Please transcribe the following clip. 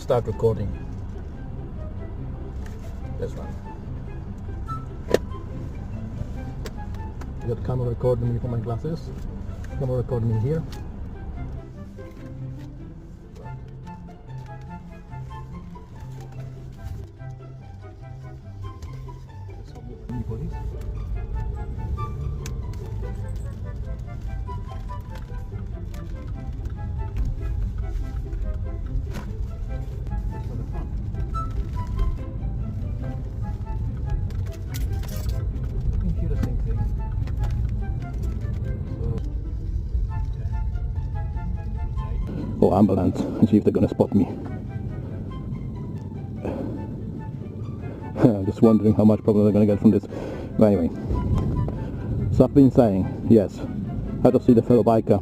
start recording. This one. I got camera recording me for my glasses. Camera recording me here. Police. Oh, ambulance, and see if they're gonna spot me. Just wondering how much problem they're gonna get from this. But anyway, so I've been saying, yes, I had to see the fellow biker